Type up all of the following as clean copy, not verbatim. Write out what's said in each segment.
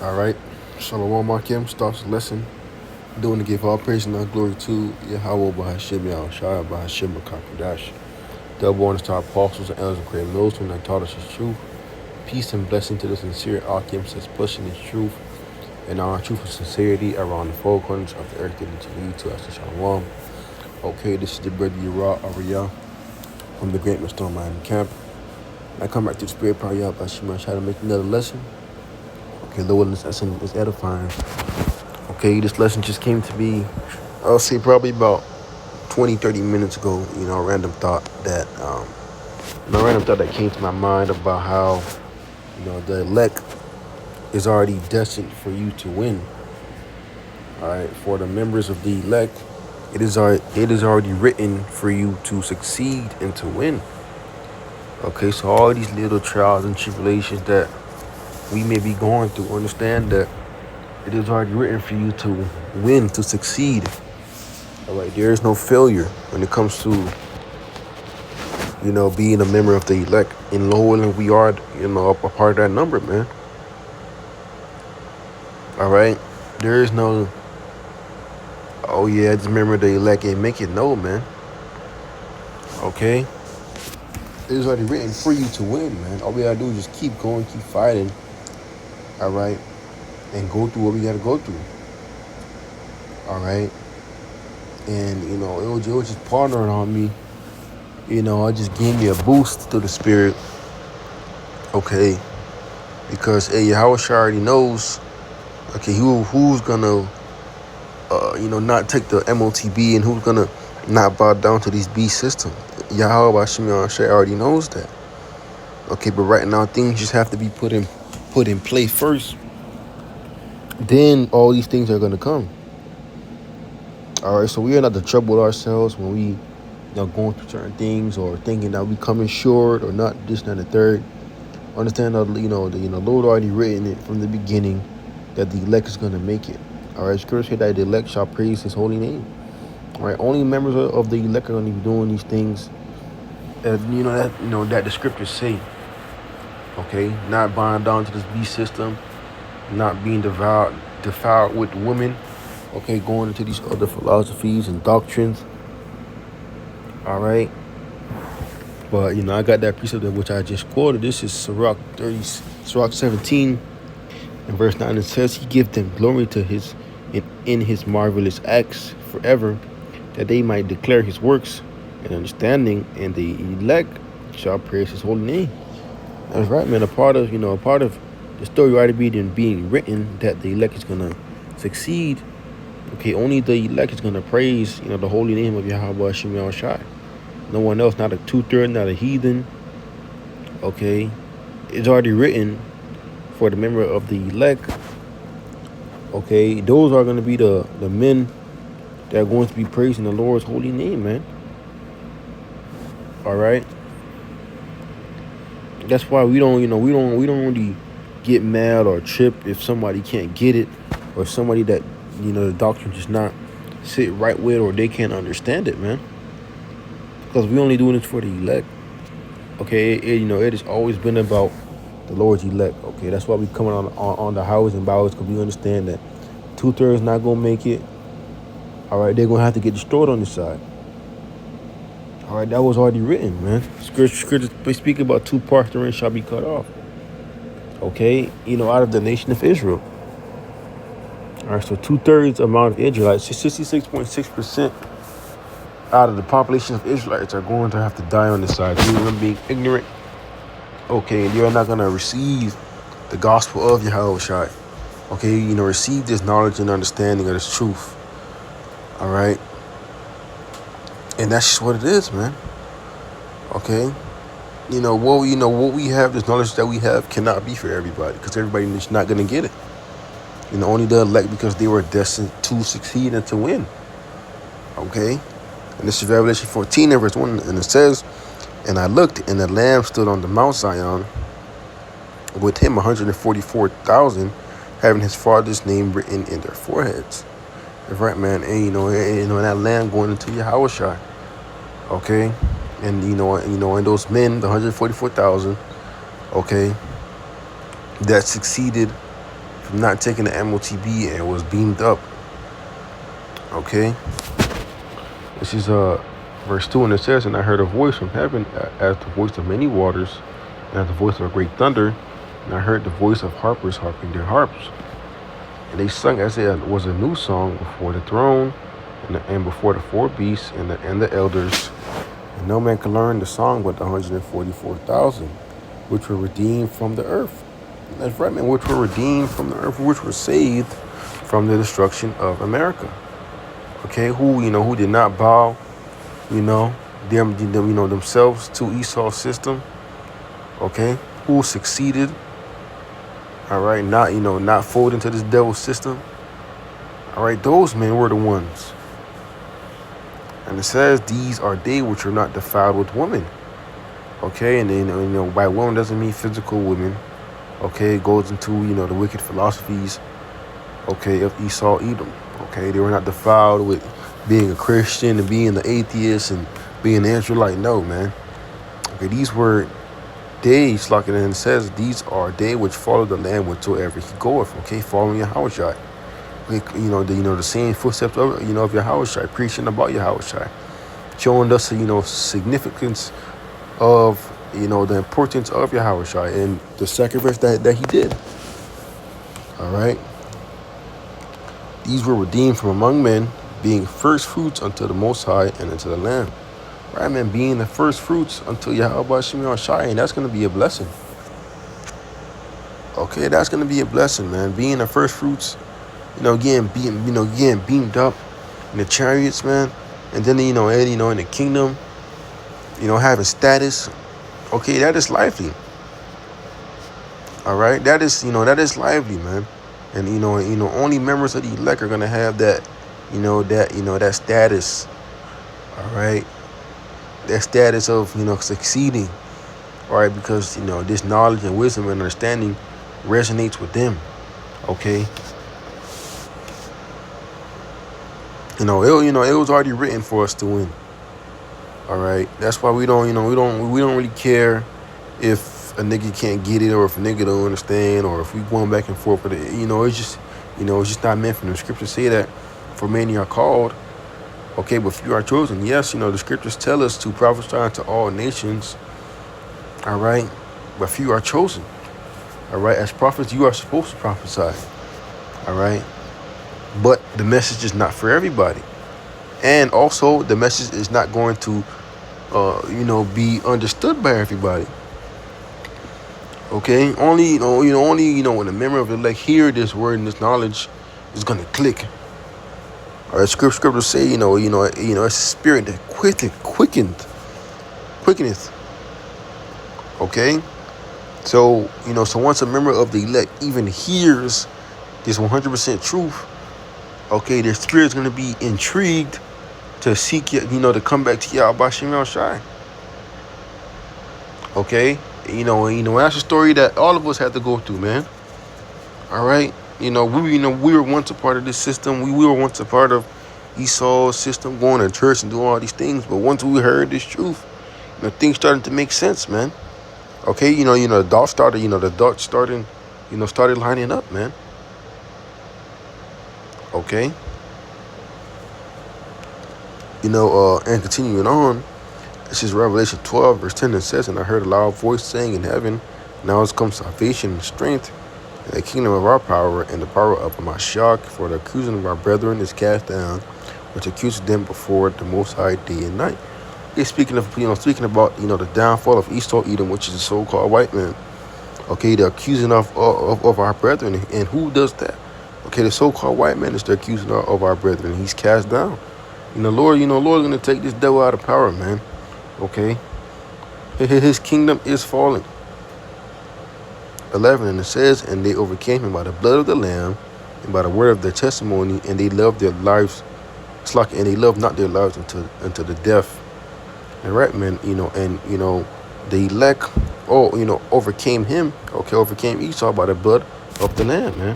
All right. Shalom Akim starts the lesson. Doing to give all praise and all glory to Yahweh Bahashim Yahushua Bahashim Makakadash. Double honors to our apostles and elders and creative those who have taught us the truth. Peace and blessing to the sincere Akim that's pushing his truth and our truth and sincerity around the four corners of the earth that to lead to us to Shalom. Okay, this is the brother Yara Ariyah from the Great Stone Mining Camp. I come back to the Spirit Power Yah Bahashim Yahushua to make another lesson. Okay, Lord, this lesson is edifying. Okay, this lesson just came to me, I'll say probably about 20, 30 minutes ago, a random thought that came to my mind about how, the elect is already destined for you to win. All right, for the members of the elect, it is already written for you to succeed and to win. Okay, so all these little trials and tribulations that we may be going through, understand that it is already written for you to win, to succeed. All right, there is no failure when it comes to, being a member of the elect. In Lowell, we are, a part of that number, man. All right, there is no, oh yeah, just remember the elect and make it. No, man. Okay, it is already written for you to win, man. All we gotta do is just keep going, keep fighting. All right, and go through what we gotta go through. All right, and it was just partnering on me. It just gave me a boost to the spirit. Okay, because Yahweh already knows. Okay, who's gonna, not take the MOTB and who's gonna not bow down to these beast system. Yahweh Hashem already knows that. Okay, but right now things just have to be put in play first. Then all these things are gonna come. All right, so we are not to trouble ourselves when we, going through certain things or thinking that we coming short or not this and the third. Understand that the Lord already written it from the beginning that the elect is gonna make it. All right, scripture that the elect shall praise His holy name. All right, only members of the elect are gonna be doing these things. That the scriptures say. Okay, not buying down to this beast system, not being defiled with women. Okay, going into these other philosophies and doctrines. All right, but I got that precept of which I just quoted. This is Sirach 17 and verse 9. It says, He give them glory to in His marvelous acts forever, that they might declare His works and understanding, and the elect shall praise His holy name. That's right, man. A part of the story already being written that the elect is gonna succeed. Okay, only the elect is gonna praise, the holy name of Yahweh Hashem Yahushua. No one else, not a 2/3, not a heathen. Okay, it's already written for the member of the elect. Okay, those are gonna be the men that are going to be praising the Lord's holy name, man. All right. That's why we don't really get mad or trip if somebody can't get it, or somebody that the doctrine just not sit right with, or they can't understand it, man. Because we only doing this for the elect. Okay, it has always been about the Lord's elect. Okay, that's why we coming on the highways and byways, because we understand that 2/3 not gonna make it. All right, they're gonna have to get destroyed on this side. All right, that was already written, man. Scripture speak about 2 parts therein shall be cut off. Okay, out of the nation of Israel. All right, so 2/3 amount of Israelites, 66.6% out of the population of Israelites are going to have to die on this side due to them being ignorant. Okay, and you're not gonna receive the gospel of Yahweh. Okay, receive this knowledge and understanding of this truth. All right. And that's just what it is, man. Okay. What we have, this knowledge that we have cannot be for everybody, because everybody is not going to get it. Only the elect, because they were destined to succeed and to win. Okay. And this is Revelation 14 and verse 1. And it says, And I looked, and the Lamb stood on the Mount Zion, with him 144,000, having his Father's name written in their foreheads. That's right, man. And that Lamb going into Yahweh. Okay, and and those men, the 144,000, okay, that succeeded from not taking the MOTB and was beamed up. Okay, this is verse 2, and it says, "And I heard a voice from heaven as the voice of many waters, and as the voice of a great thunder, and I heard the voice of harpers harping their harps. And they sung as it was a new song before the throne, and before the four beasts and the elders. And no man can learn the song but the 144,000, which were redeemed from the earth." That's right, man. Which were redeemed from the earth, which were saved from the destruction of America. Okay, who did not bow, themselves to Esau's system. Okay, who succeeded. All right, not fold into this devil's system. All right, those men were the ones. And it says, "These are they which are not defiled with women." Okay, and then by woman doesn't mean physical women. Okay, it goes into the wicked philosophies. Okay, of Esau, Edom. Okay, they were not defiled with being a Christian and being the atheist and being an Israelite. No, man. Okay, these were days, like it says, "These are they which follow the Lamb whatsoever he goeth." Okay, following Yahushua. The same footsteps of of Yahushua, preaching about Yahushua, showing us significance of the importance of Yahushua and the sacrifice that he did. All right. "These were redeemed from among men, being first fruits unto the Most High and unto the Lamb." Right, man, being the first fruits unto Yahweh Shimon Shai, and that's going to be a blessing. Okay, that's going to be a blessing, man. Being the first fruits, getting beamed up in the chariots, man, and then in the kingdom, having status. Okay, that is lively. All right, that is lively, man. And only members of the elect are gonna have that, that status. All right, that status of succeeding. All right, because this knowledge and wisdom and understanding resonates with them. Okay. It was already written for us to win. All right, that's why we don't really care if a nigga can't get it, or if a nigga don't understand, or if we going back and forth with it. It's just not meant for them. The scriptures say that for many are called, okay, but few are chosen. Yes, the scriptures tell us to prophesy to all nations. All right, but few are chosen. All right, as prophets, you are supposed to prophesy. All right, but the message is not for everybody, and also the message is not going to, be understood by everybody. Okay, only when a member of the elect hear this word and this knowledge is gonna click. All right, scriptures say, it's a spirit that quickeneth. Okay, so so once a member of the elect even hears this 100% truth, okay, their spirit is gonna be intrigued to seek, to come back to Yahweh Shimon Shai. Okay. That's a story that all of us had to go through, man. All right, we were once a part of this system. We were once a part of Esau's system, going to church and doing all these things. But once we heard this truth, things started to make sense, man. Okay, the dots started lining up, man. Okay, and continuing on. This is Revelation 12, verse 10, and says, "And I heard a loud voice saying in heaven, Now has come salvation and strength, and the kingdom of our power, and the power of Mashiach, for the accusing of our brethren is cast down, which accuses them before the Most High day and night." He's speaking about, the downfall of Esau, Edom, which is the so-called white man. Okay, the accusing of our brethren. And who does that? Okay, the so-called white man is the accusing of our brethren. He's cast down. Lord is going to take this devil out of power, man. Okay, his kingdom is falling. 11, and it says, "And they overcame him by the blood of the Lamb and by the word of their testimony, and they loved their lives. And they loved not their lives unto the death." And right, man, the elect, overcame him. Okay, overcame Esau by the blood of the Lamb, man.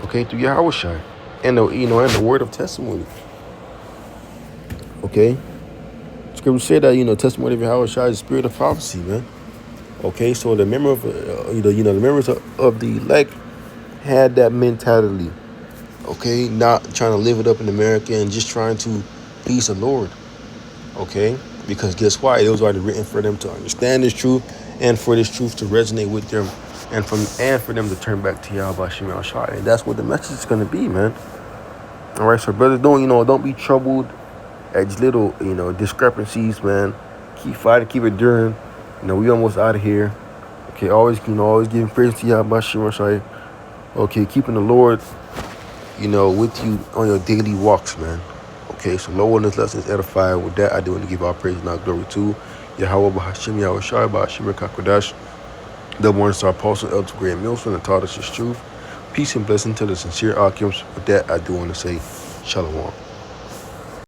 Okay, through Yahushua, and the word of testimony. Okay. Scripture said that testimony of Yahushua is the spirit of prophecy, man. Okay, so the member of the members of the elect, had that mentality, okay? Not trying to live it up in America and just trying to please the Lord, okay? Because guess why? It was already written for them to understand this truth and for this truth to resonate with them and for them to turn back to Yahweh Shem Shai. And that's what the message is going to be, man. All right, so brothers, don't be troubled at just little, discrepancies, man. Keep fighting, keep enduring. We almost out of here. Okay, always giving praise to Yahweh Shem Shai. Okay, keeping the Lord, with you on your daily walks, man. Okay, so Lord, when this lesson is edified, with that, I do want to give our praise and our glory to Yahweh Bahashim Yahweh Shai Bahashim Kakodash, the Morning Star Apostle, Elder Graham Milson, and taught us his truth. Peace and blessing to the sincere Akims. With that, I do want to say Shalom.